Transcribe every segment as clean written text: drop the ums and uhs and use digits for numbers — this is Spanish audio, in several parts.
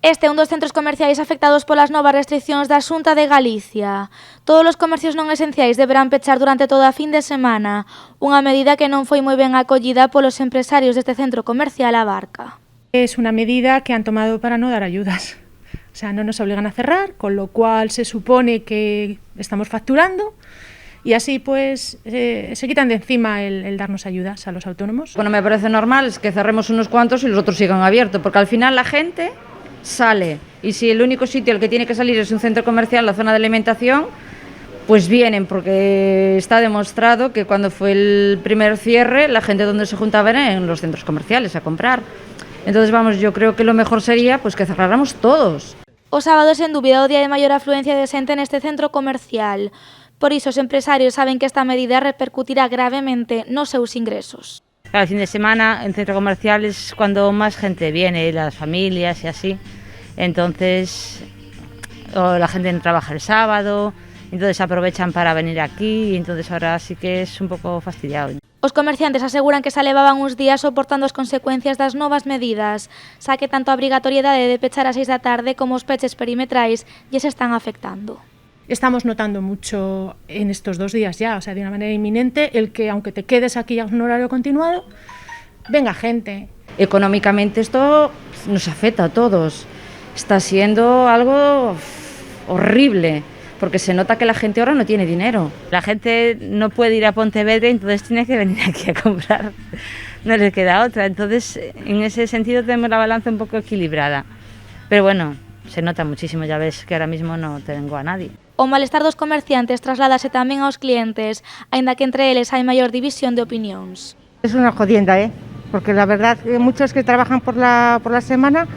Este é un dos centros comerciais afectados polas novas restriccións da Xunta de Galicia. Todos os comercios non esenciais deberán pechar durante toda a fin de semana, unha medida que non foi moi ben acollida polos empresarios deste centro comercial A Barca. Es una medida que han tomado para no dar ayudas. O sea, no nos obligan a cerrar, con lo cual se supone que estamos facturando y así pues se quitan de encima el darnos ayudas a los autónomos. Bueno, me parece normal es que cerremos unos cuantos y los otros sigan abiertos, porque al final la gente sale y si el único sitio al que tiene que salir es un centro comercial, la zona de alimentación, pues vienen, porque está demostrado que cuando fue el primer cierre la gente donde se juntaba era en los centros comerciales a comprar. Entonces, vamos, yo creo que lo mejor sería pues que cerráramos todos. O sábado é sen dúbida o día de maior afluencia de xente neste centro comercial. Por iso os empresarios saben que esta medida repercutirá gravemente nos seus ingresos. Cada fin de semana en centro comercial es cuando más gente viene, las familias y así. Entonces, la gente no trabaja el sábado, entonces aprovechan para venir aquí y entonces ahora sí que es un poco fastidiado. Os comerciantes aseguran que se levaban uns días soportando as consecuencias das novas medidas, xa que tanto a obrigatoriedade de pechar ás 6 da tarde como os peches perimetrais lles están afectando. Estamos notando mucho en estos 2 días ya, o sea, de una manera inminente, el que aunque te quedes aquí a un horario continuado, venga gente. Económicamente esto nos afecta a todos. Está siendo algo horrible, porque se nota que la gente ahora no tiene dinero. La gente no puede ir a Pontevedra, entonces tiene que venir aquí a comprar. No les queda otra. Entonces, en ese sentido tenemos la balanza un poco equilibrada. Pero bueno, se nota muchísimo, ya ves que ahora mismo no tengo a nadie. O malestar dos comerciantes trasládase tamén aos clientes, aínda que entre eles hai maior división de opinións. Es una jodienda, porque la verdad muchos que trabajan por la semana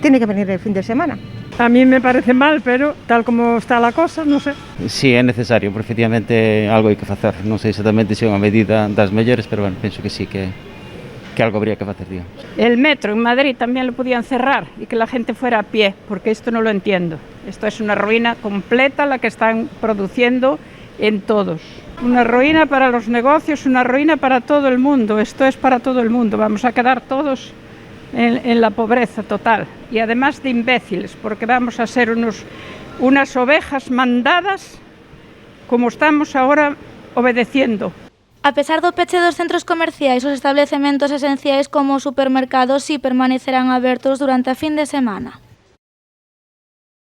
tienen que venir el fin de semana. A mí me parece mal, pero tal como está la cosa, non sei. Sí, é necesario, pero efectivamente algo hai que facer. Non sei exactamente se é unha medida das mellores, pero bueno, penso que sí, que algo habría que facer, digamos. El metro en Madrid también lo podían cerrar y que la gente fuera a pie, porque esto no lo entiendo. Esto es una ruina completa la que están produciendo en todos. Una ruina para los negocios, una ruina para todo el mundo. Esto es para todo el mundo. Vamos a quedar todos en la pobreza total. Y además de imbéciles, porque vamos a ser unas ovejas mandadas como estamos ahora obedeciendo. A pesar do peche dos centros comerciais, os establecementos esenciais como os supermercados si permanecerán abertos durante a fin de semana.